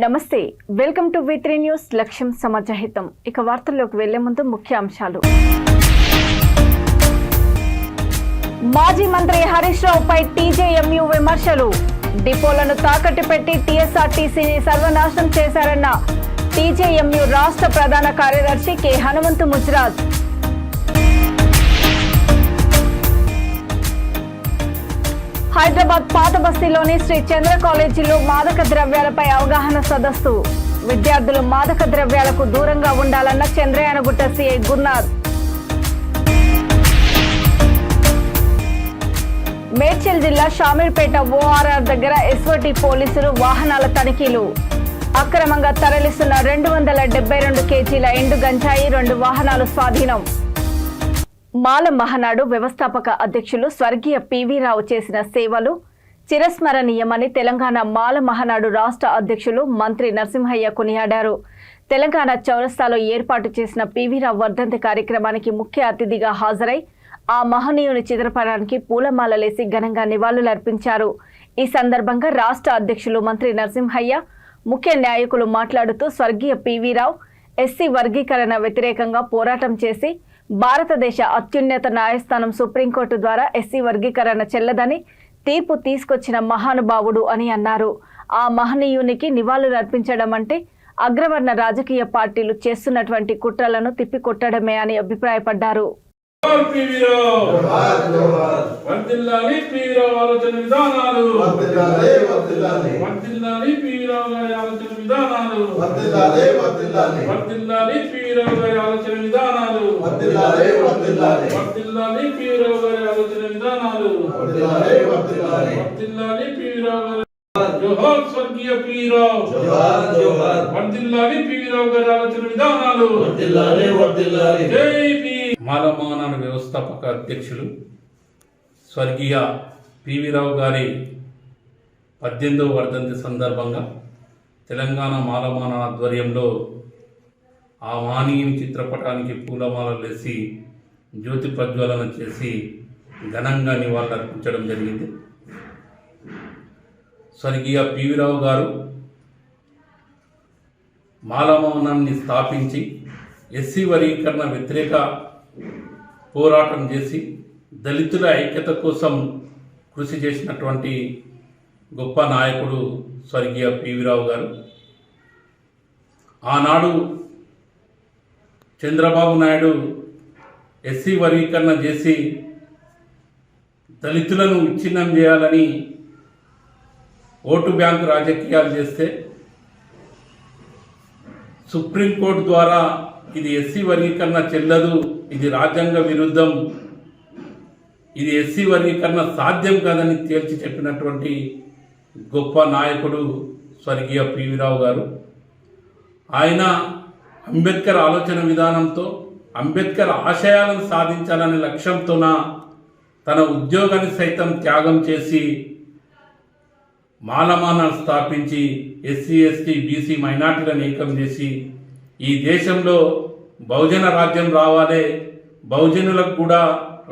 నమస్తే, welcome to V3 news. లక్ష్యం సమాజహితం. ఇక వార్తల్లోకి వెళ్లే ముందు ముఖ్య అంశాలు. మాజీ మంత్రి హరీష్ రావుపై TJMU విమర్శలు. డిపోలను తాకట్టు పెట్టి TSRTCని సర్వనాశనం చేశారన్న TJMU రాష్ట్ర ప్రధాన కార్యదర్శి K. హనుమంతు ముజరాజ్. హైదరాబాద్ పాత బస్తీలోని శ్రీ చంద్ర కాలేజీలో మాదక ద్రవ్యాలపై అవగాహన సదస్సు. విద్యార్థులు మాదక ద్రవ్యాలకు దూరంగా ఉండాలన్న చంద్రయానగుట్ట సిఐ గురునాథ్. మేడ్చల్ జిల్లా షామీర్పేట ORR దగ్గర SOT పోలీసులు వాహనాల తనిఖీలు. అక్రమంగా తరలిస్తున్న 272 కేజీల ఎండు గంజాయి 2 వాహనాలు స్వాధీనం. మాల మహానాడు వ్యవస్థాపక అధ్యక్షులు స్వర్గీయ PV రావు చేసిన సేవలు చిరస్మరణీయమని తెలంగాణ మాల మహానాడు రాష్ట్ర అధ్యక్షులు మంత్రి నరసింహయ్య కొనియాడారు. తెలంగాణ చౌరస్తాలో ఏర్పాటు చేసిన PV రావు వర్ధంతి కార్యక్రమానికి ముఖ్య అతిథిగా హాజరై ఆ మహనీయుని చిత్రపటానికి పూలమాలలేసి ఘనంగా నివాళులర్పించారు. ఈ సందర్భంగా రాష్ట్ర అధ్యక్షులు మంత్రి నరసింహయ్య, ముఖ్య నాయకులు మాట్లాడుతూ స్వర్గీయ PV రావు SC వర్గీకరణ వ్యతిరేకంగా పోరాటం చేసి భారతదేశ అత్యున్నత న్యాయస్థానం సుప్రీంకోర్టు ద్వారా SC వర్గీకరణ చెల్లదని తీర్పు తీసుకొచ్చిన మహానుభావుడు అని అన్నారు. ఆ మహనీయునికి నివాళులర్పించడం అంటే అగ్రవర్ణ రాజకీయ పార్టీలు చేస్తున్నటువంటి కుట్రలను తిప్పికొట్టడమే అని అభిప్రాయపడ్డారు. జోహార్ స్వర్గీయ PV రావు, జోహార్ జోహార్. వర్ధిల్లాలి PV రావు గారి ఆలోచన విధానాలు, వర్ధిల్లాలి వర్ధిల్లాలి. జై PV. మాల మహానాడు వ్యవస్థాపక అధ్యక్షులు స్వర్గీయ PV రావు గారి 18వ వర్ధంతి సందర్భంగా తెలంగాణ మాల మహానాడు ఆధ్వర్యంలో ఆ మహనీయుని చిత్రపటానికి పూలమాలలు వేసి జ్యోతి ప్రజ్వలన చేసి ఘనంగా నివాళులర్పించడం జరిగింది. స్వర్గీయ PV రావు గారు మాల మహానాడుని స్థాపించి SC వర్గీకరణ వ్యతిరేక పోరాటం చేసి దళితుల ఐక్యత కోసం కృషి చేసినటువంటి గొప్ప నాయకుడు స్వర్గీయ PV రావు గారు. ఆనాడు చంద్రబాబు నాయుడు SC వర్గీకరణ చేసి దళితులను విచ్ఛిన్నం చేయాలని ఓటు బ్యాంకు రాజకీయాలు చేస్తే సుప్రీంకోర్టు ద్వారా ఇది SC వర్గీకరణ చెల్లదు, ఇది రాజ్యాంగ విరుద్ధం, ఇది SC వర్గీకరణ సాధ్యం కాదని తేల్చి చెప్పినటువంటి గొప్ప నాయకుడు స్వర్గీయ PV రావు గారు. ఆయన అంబేద్కర్ ఆలోచన విధానంతో అంబేద్కర్ ఆశయాలను సాధించాలనే లక్ష్యంతోన తన ఉద్యోగాన్ని సైతం త్యాగం చేసి మాల మహానాడు స్థాపించి SC ST BC మైనార్టీలను ఏకం చేసి ఈ దేశంలో బహుజన రాజ్యం రావాలి, బహుజనులకు కూడా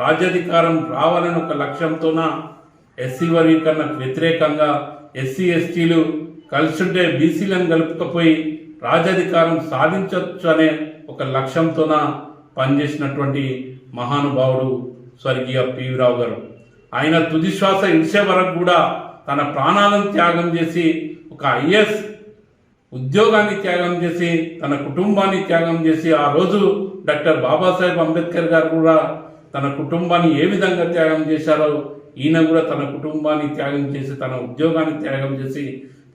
రాజ్యాధికారం రావాలని ఒక లక్ష్యంతోన SC వర్గీకరణకు వ్యతిరేకంగా SC STలు కలిసింటే BCలను కలుపుకపోయి రాజ్యాధికారం సాధించవచ్చు అనే ఒక లక్ష్యంతోన పనిచేసినటువంటి మహానుభావుడు స్వర్గీయ PV రావు గారు. ఆయన తుది శ్వాస ఇచ్చే వరకు కూడా తన ప్రాణాలను త్యాగం చేసి ఒక IAS ఉద్యోగాన్ని త్యాగం చేసి తన కుటుంబాన్ని త్యాగం చేసి ఆ రోజు డాక్టర్ బాబాసాహెబ్ అంబేద్కర్ గారు కూడా తన కుటుంబాన్ని ఏ విధంగా త్యాగం చేశారో ఈయన కూడా తన కుటుంబాన్ని త్యాగం చేసి తన ఉద్యోగాన్ని త్యాగం చేసి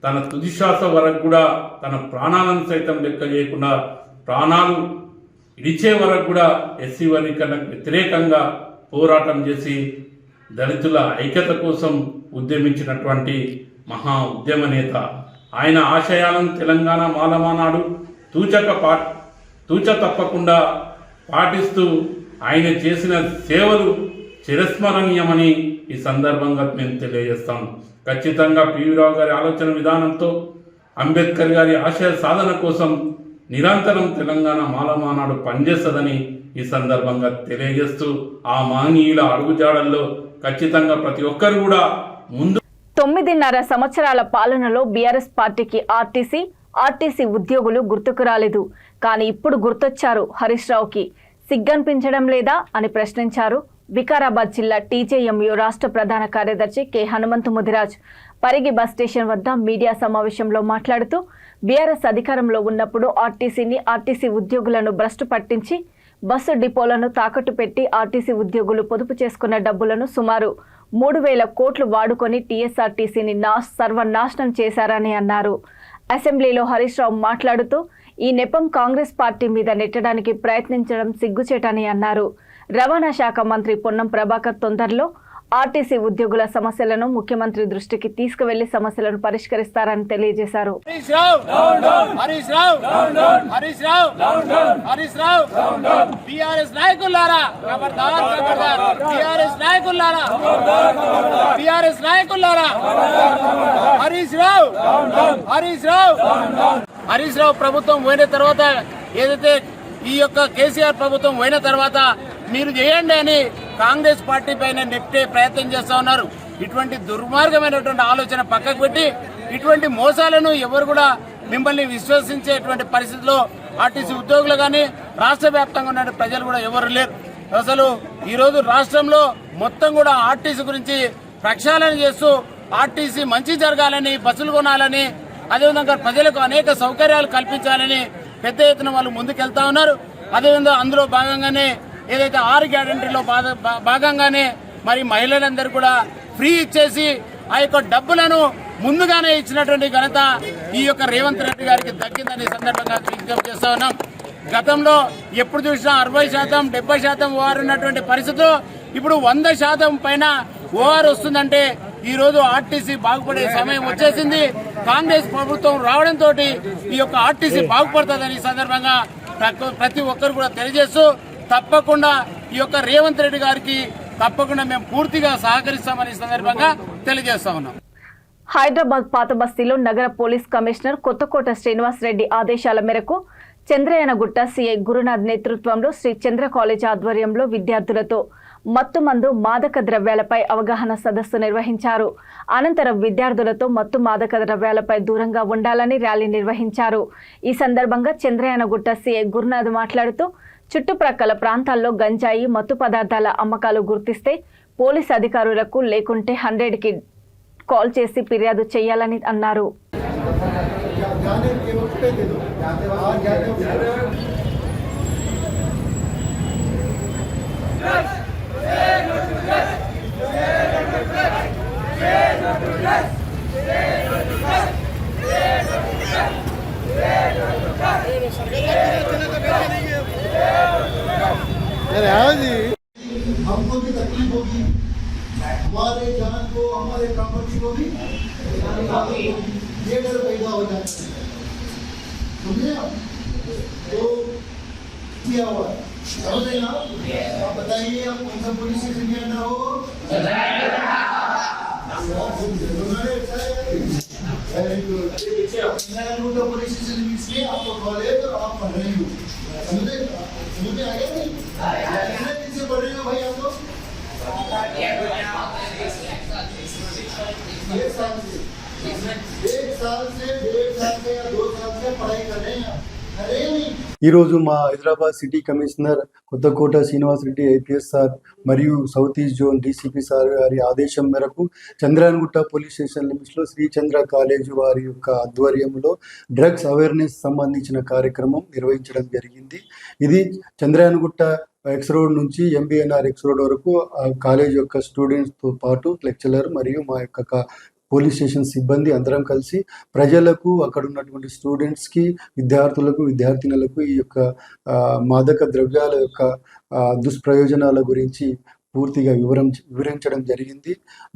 తన తుది శ్వాస వరకు కూడా తన ప్రాణాలను సైతం లెక్క చేయకుండా ప్రాణాలు ఇడిచే వరకు కూడా SC వర్గీకరణకు వ్యతిరేకంగా పోరాటం చేసి దళితుల ఐక్యత కోసం ఉద్యమించినటువంటి మహా ఉద్యమ నేత. ఆయన ఆశయాలను తెలంగాణ మాల మహానాడు తూచ తప్పకుండా పాటిస్తూ ఆయన చేసిన సేవలు చిరస్మరణీయమని ఈ సందర్భంగా మేము తెలియజేస్తాం. ఖచ్చితంగా PV రావు గారి ఆలోచన విధానంతో అంబేద్కర్ గారి ఆశయ సాధన కోసం నిరంతరం తెలంగాణ మాల మహానాడు పనిచేస్తుందని ఈ సందర్భంగా తెలియజేస్తూ ఆ మహనీయుల అడుగుజాడల్లో ఖచ్చితంగా ప్రతి ఒక్కరు కూడా ముందు 9.5 సంవత్సరాల పాలనలో బీఆర్ఎస్ పార్టీకి ఆర్టీసీ ఆర్టీసీ ఉద్యోగులు గుర్తుకు రాలేదు. కానీ ఇప్పుడు గుర్తొచ్చారు హరీష్ రావుకి. సిగ్గనిపించడం లేదా అని ప్రశ్నించారు వికారాబాద్ జిల్లా టీజేఎంయు రాష్ట్ర ప్రధాన కార్యదర్శి K Hanumanthu Mudiraj. Parigi bus station వద్ద మీడియా సమావేశంలో మాట్లాడుతూ బీఆర్ఎస్ అధికారంలో ఉన్నప్పుడు ఆర్టీసీ ఉద్యోగులను భ్రష్టు పట్టించి బస్సు డిపోలను తాకట్టు పెట్టి ఆర్టీసీ ఉద్యోగులు పొదుపు చేసుకున్న డబ్బులను సుమారు 3,000 కోట్లు వాడుకొని టీఎస్ఆర్టీసీని సర్వనాశనం చేశారని అన్నారు. అసెంబ్లీలో హరీష్ రావు మాట్లాడుతూ ఈ నెపం కాంగ్రెస్ పార్టీ మీద నెట్టడానికి ప్రయత్నించడం సిగ్గుచేటని అన్నారు. రవాణా శాఖ మంత్రి పొన్నం ప్రభాకర్ తొందరలో ఆర్టీసీ ఉద్యోగుల సమస్యలను ముఖ్యమంత్రి దృష్టికి తీసుకువెళ్లి సమస్యలను పరిష్కరిస్తారని తెలియజేశారు. హరీష్ రావు ప్రభుత్వం పోయిన తర్వాత ఏదైతే ఈ యొక్క కేసీఆర్ ప్రభుత్వం పోయిన తర్వాత మీరు చేయండి అని కాంగ్రెస్ పార్టీ పైన నెట్టే ప్రయత్నం చేస్తా ఉన్నారు. ఇటువంటి దుర్మార్గమైనటువంటి ఆలోచన పక్కకు పెట్టి ఇటువంటి మోసాలను ఎవరు కూడా మిమ్మల్ని విశ్వసించేటువంటి పరిస్థితిలో ఆర్టీసీ ఉద్యోగులు కానీ రాష్ట్ర వ్యాప్తంగా ఉన్న ప్రజలు కూడా ఎవరు లేరు. అసలు ఈరోజు రాష్ట్రంలో మొత్తం కూడా ఆర్టీసీ గురించి ప్రక్షాళన చేస్తూ ఆర్టీసీ మంచి జరగాలని, బస్సులు కొనాలని, అదేవిధంగా ప్రజలకు అనేక సౌకర్యాలు కల్పించాలని పెద్ద ఎత్తున వాళ్ళు ముందుకెళ్తా ఉన్నారు. అదేవిధంగా అందులో భాగంగానే ఏదైతే 6 గ్యారెంటీలో భాగంగానే మరి మహిళలందరూ కూడా ఫ్రీ ఇచ్చేసి ఆ యొక్క డబ్బులను ముందుగానే ఇచ్చినటువంటి ఘనత ఈ యొక్క రేవంత్ రెడ్డి గారికి దక్కిందని సందర్భంగా విజ్ఞప్తి చేస్తా ఉన్నాం. గతంలో ఎప్పుడు చూసినా 60%, 70% ఓఆర్ ఉన్నటువంటి పరిస్థితుల్లో ఇప్పుడు 100% పైన ఓఆర్ వస్తుందంటే ఈ రోజు ఆర్టీసీ బాగుపడే సమయం వచ్చేసింది. కాంగ్రెస్ ప్రభుత్వం రావడంతో ఈ యొక్క ఆర్టీసీ బాగుపడుతుందని సందర్భంగా ప్రతి ఒక్కరు కూడా తెలియజేస్తూ తప్పకుండా ఈ యొక్క రేవంత్ రెడ్డి గారికి తప్పకుండా మేము పూర్తిగా సహకరిస్తామని సందర్భంగా తెలియజేస్తా ఉన్నాం. హైదరాబాద్ పాత బస్తీలో నగర పోలీస్ కమిషనర్ కొత్తకోట శ్రీనివాస్ రెడ్డి ఆదేశాల మేరకు చంద్రయానగుట్ట సిఐ గురునాథ్ నేతృత్వంలో శ్రీ చంద్ర కాలేజ్ ఆధ్వర్యంలో విద్యార్థులతో మత్తుమందు మాదక ద్రవ్యాలపై అవగాహన సదస్సు నిర్వహించారు. అనంతరం విద్యార్థులతో మత్తు మాదక ద్రవ్యాలపై దూరంగా ఉండాలని ర్యాలీ నిర్వహించారు. ఈ సందర్భంగా చంద్రయానగుట్ట సిఐ గురునాథ్ మాట్లాడుతూ చుట్టుప్రక్కల ప్రాంతాల్లో గంజాయి, మత్తు పదార్థాల అమ్మకాలు గుర్తిస్తే పోలీస్ అధికారులకు లేకుంటే 100కి కాల్ చేసి ఫిర్యాదు చేయాలని అన్నారు. हमको भी तकलीफ होगी, हमारे जान को, हमारे प्रॉपर्टी को भी ये डर पैदा हो जाता है. समझे आप? तो क्या हुआ समझे ना? आप बताइए, आप कौन सा पुलिस स्टेशन के अंदर हो? Very good. तो पुलिस स्टेशन में आपको कॉलेज और आप पढ़ रही हो. समझे आ गया नहीं? कितने दिन से पढ़ रही हो भाई आप लोग? 1 साल से 1 साल से 1.5 साल से या 2 साल से पढ़ाई कर रहे हैं. ఈరోజు మా Hyderabad city commissioner Kothakota Srinivas Reddy IPS sir మరియు south east zone DCP sir గారి ఆదేశం మేరకు చంద్రాయనగుట్ట పోలీస్ స్టేషన్ లిమిట్స్లో శ్రీ చంద్ర కాలేజ్ వారి యొక్క ఆధ్వర్యంలో డ్రగ్స్ అవేర్నెస్ సంబంధించిన కార్యక్రమం నిర్వహించడం జరిగింది. ఇది చంద్రాయనగుట్ట ఎక్స్ రోడ్ నుంచి ఎంబీఎన్ఆర్ ఎక్స్ రోడ్ వరకు కాలేజ్ యొక్క స్టూడెంట్స్తో పాటు లెక్చరర్ మరియు మా యొక్క పోలీస్ స్టేషన్ సిబ్బంది అందరం కలిసి ప్రజలకు, అక్కడ ఉన్నటువంటి స్టూడెంట్స్కి, విద్యార్థులకు, విద్యార్థినులకు ఈ యొక్క మాదక ద్రవ్యాల యొక్క దుష్ప్రయోజనాల గురించి పూర్తిగా వివరించడం జరిగింది.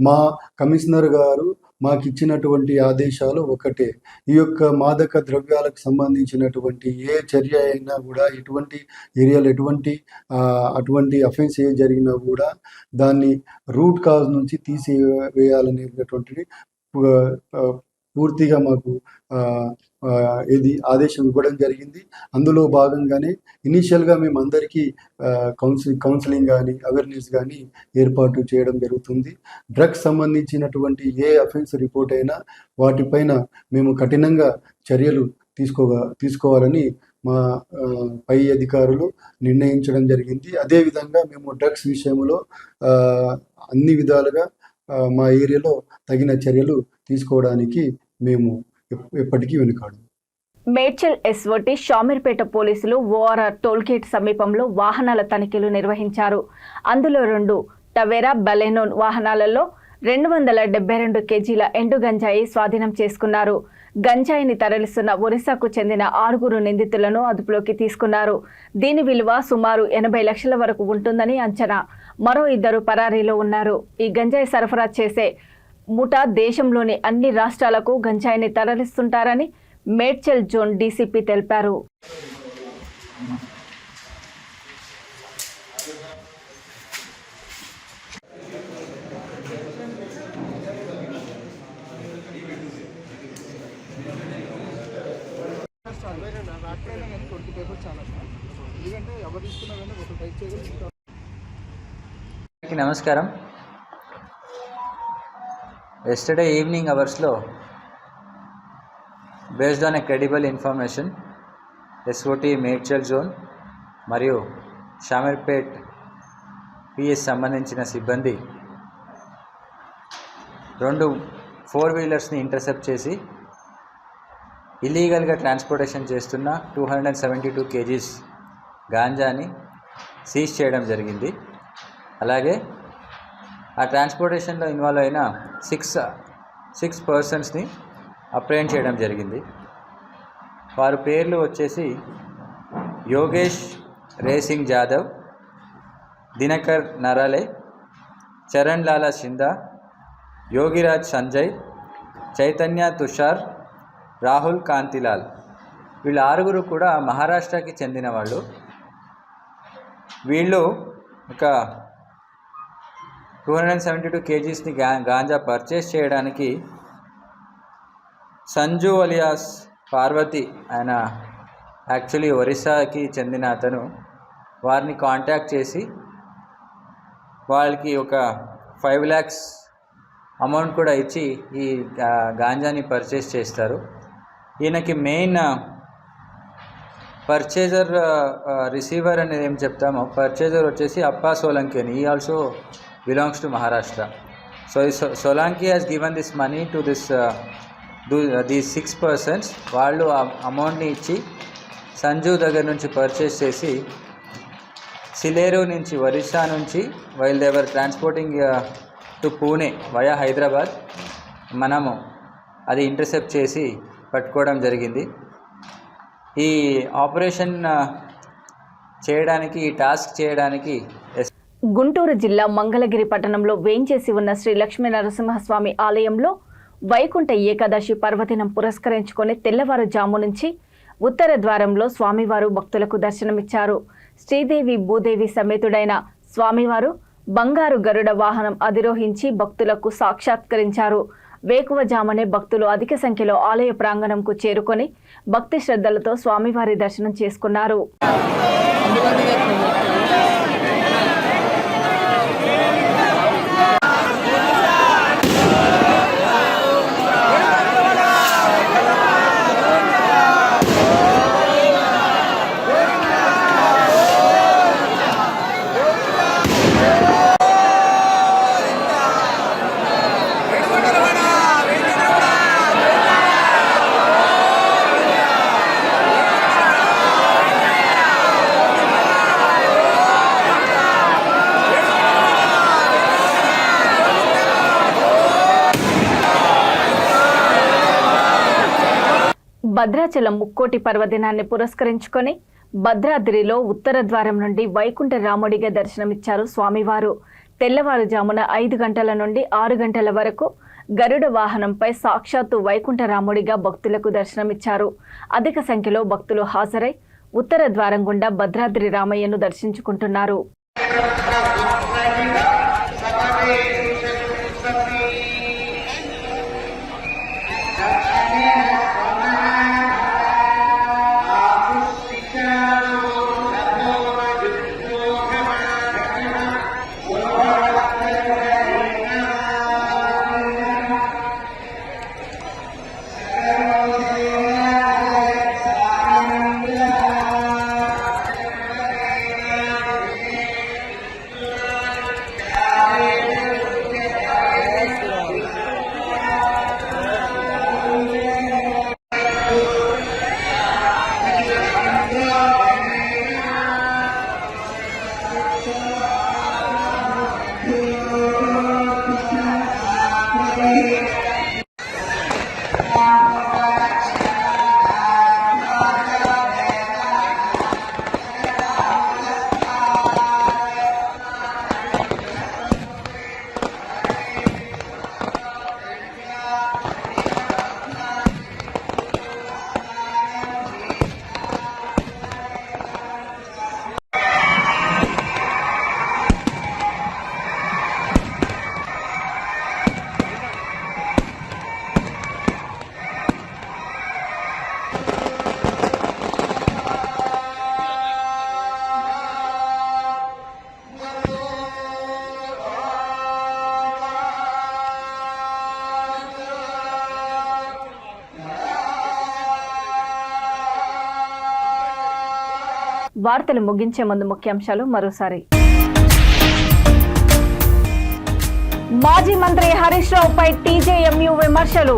మా కమిషనర్ గారు మాకు ఇచ్చినటువంటి ఆదేశాలు ఒకటే, ఈ యొక్క మాదక ద్రవ్యాలకు సంబంధించినటువంటి ఏ చర్య అయినా కూడా, ఎటువంటి ఏరియాలో అటువంటి అఫెన్స్ ఏ జరిగినా కూడా దాన్ని రూట్ కాజ్ నుంచి తీసివేయాలనేటువంటిది పూర్తిగా మాకు ఇది ఆదేశం ఇవ్వడం జరిగింది. అందులో భాగంగానే ఇనీషియల్గా మేము అందరికీ కౌన్సిలింగ్ కానీ, అవేర్నెస్ కానీ ఏర్పాటు చేయడం జరుగుతుంది. డ్రగ్స్ సంబంధించినటువంటి ఏ అఫెన్స్ రిపోర్ట్ అయినా వాటిపైన మేము కఠినంగా చర్యలు తీసుకోవాలని మా పై అధికారులు నిర్ణయించడం జరిగింది. అదేవిధంగా మేము డ్రగ్స్ విషయంలో అన్ని విధాలుగా మా ఏరియాలో తగిన చర్యలు తీసుకోవడానికి మేము ఎప్పటికీ వెనుకాడు. మేడ్చల్ ఎస్ఓటి షామీర్పేట పోలీసులు ఓఆర్ఆర్ టోల్గేట్ సమీపంలో వాహనాల తనిఖీలు నిర్వహించారు. అందులో 2 టవేరా బలెనో వాహనాలలో 272 కేజీల ఎండు గంజాయి స్వాధీనం చేసుకున్నారు. గంజాయిని తరలిస్తున్న ఒరిస్సాకు చెందిన 6 నిందితులను అదుపులోకి తీసుకున్నారు. దీని విలువ సుమారు 80 లక్షల వరకు ఉంటుందని అంచనా. మరో 2 పరారీలో ఉన్నారు. ఈ గంజాయి సరఫరా చేసే ముఠా దేశంలోని అన్ని రాష్ట్రాలకు గంజాయిని తరలిస్తుంటారని మేడ్చల్ జోన్ డీసీపీ తెలిపారు. నమస్కారం. ఎస్టర్డే ఈవినింగ్ అవర్స్లో based on a credible information SOT Medchal zone మరియు షామీర్పేట్ పిఎస్ సంబంధించిన సిబ్బంది 2 4-వీలర్స్ని ఇంటర్సెప్ట్ చేసి ఇల్లీగల్గా ట్రాన్స్పోర్టేషన్ చేస్తున్న 272 కేజీస్ గాంజాని సీజ్ చేయడం జరిగింది. అలాగే ఆ ట్రాన్స్పోర్టేషన్లో ఇన్వాల్వ్ అయిన 6 పర్సన్స్ని అప్రహెండ్ చేయడం జరిగింది. వారి పేర్లు వచ్చేసి యోగేష్ రేసింగ్ జాదవ్, దినకర్ నరాలే, చరణ్ లాలా షిందా, యోగిరాజ్ సంజయ్, చైతన్య తుషార్, రాహుల్ కాంతిలాల్. వీళ్ళు 6 కూడా మహారాష్ట్రకి చెందిన వాళ్ళు. వీళ్ళు ఒక 272 కేజీస్ని గాంజా పర్చేస్ చేయడానికి సంజు అలియాస్ పార్వతి, ఆయన యాక్చువల్లీ ఒరిస్సాకి చెందిన అతను, వారిని కాంటాక్ట్ చేసి వాళ్ళకి ఒక 5 lakhs అమౌంట్ కూడా ఇచ్చి ఈ గాంజాని పర్చేస్ చేస్తారు. ఈయనకి మెయిన్ పర్చేజర్ రిసీవర్ అనేది ఏం చెప్తామో, పర్చేజర్ వచ్చేసి అప్పా సోలంకి అని. ఈ also belongs to Maharashtra. So Solanki has given this money to these 6 persons. వాళ్ళు ఆ అమౌంట్ని ఇచ్చి సంజు దగ్గర నుంచి పర్చేస్ చేసి సిలేరు నుంచి, ఒరిస్సా నుంచి while they were transporting to Pune via Hyderabad, మనము అది ఇంటర్సెప్ట్ చేసి పట్టుకోవడం జరిగింది. ఈ ఆపరేషన్ చేయడానికి, ఈ టాస్క్ చేయడానికి గుంటూరు జిల్లా మంగళగిరి పట్టణంలో వేంచేసి ఉన్న శ్రీ లక్ష్మీ నరసింహస్వామి ఆలయంలో వైకుంఠ ఏకాదశి పర్వదినం పురస్కరించుకొని తెల్లవారుజాము నుంచి ఉత్తర ద్వారంలో స్వామివారు భక్తులకు దర్శనమిచ్చారు. శ్రీదేవి భూదేవి సమేతుడైన స్వామివారు బంగారు గరుడ వాహనం అధిరోహించి భక్తులకు సాక్షాత్కరించారు. వేకువజామునే భక్తులు అధిక సంఖ్యలో ఆలయ ప్రాంగణంకు చేరుకొని భక్తి శ్రద్ధలతో స్వామివారి దర్శనం చేసుకున్నారు. భద్రాచలం ముక్కోటి పర్వదినాన్ని పురస్కరించుకొని భద్రాద్రిలో ఉత్తర ద్వారం నుండి వైకుంఠ రాముడిగా దర్శనమిచ్చారు స్వామివారు. తెల్లవారుజామున 5 గంటల నుండి 6 గంటల వరకు గరుడ వాహనంపై సాక్షాత్తు వైకుంఠ రాముడిగా భక్తులకు దర్శనమిచ్చారు. అధిక సంఖ్యలో భక్తులు హాజరై ఉత్తర ద్వారం గుండా భద్రాద్రి రామయ్యను దర్శించుకుంటున్నారు. వార్తలు ముగించే ముందు ముఖ్యాంశాలు మరోసారి. మాజీ మంత్రి హరీష్ రావుపై టీజేఎంయూ విమర్శలు.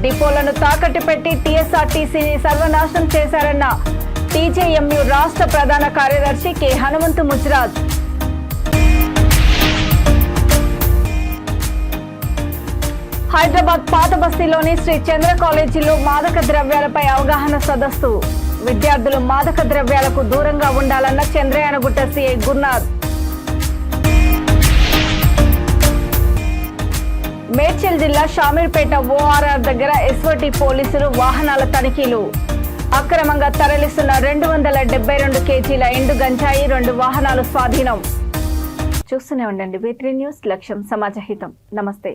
డిపోలను తాకట్టు పెట్టి టీఎస్ఆర్టీసీని సర్వనాశనం చేశారన్న టీజేఎంయూ రాష్ట్ర ప్రధాన కార్యదర్శి కె హనుమంతు ముజ్రాజ్. హైదరాబాద్ పాత బస్తీలోని శ్రీ చంద్ర కాలేజీలో మాదక ద్రవ్యాలపై అవగాహన సదస్సు. విద్యార్థులు మాదక ద్రవ్యాలకు దూరంగా ఉండాలన్న చంద్రయానగుట్ట సిఐ గురునాథ్. మేడ్చల్ జిల్లా షామీర్పేట ఓఆర్ఆర్ దగ్గర ఎస్ఓటీ పోలీసులు వాహనాల తనిఖీలు. అక్రమంగా తరలిస్తున్న 272 కేజీల ఎండు గంజాయి 2 వాహనాలు స్వాధీనం. చూస్తూనే ఉండండి V3 న్యూస్, లక్ష్యం సమాజహితం. నమస్తే.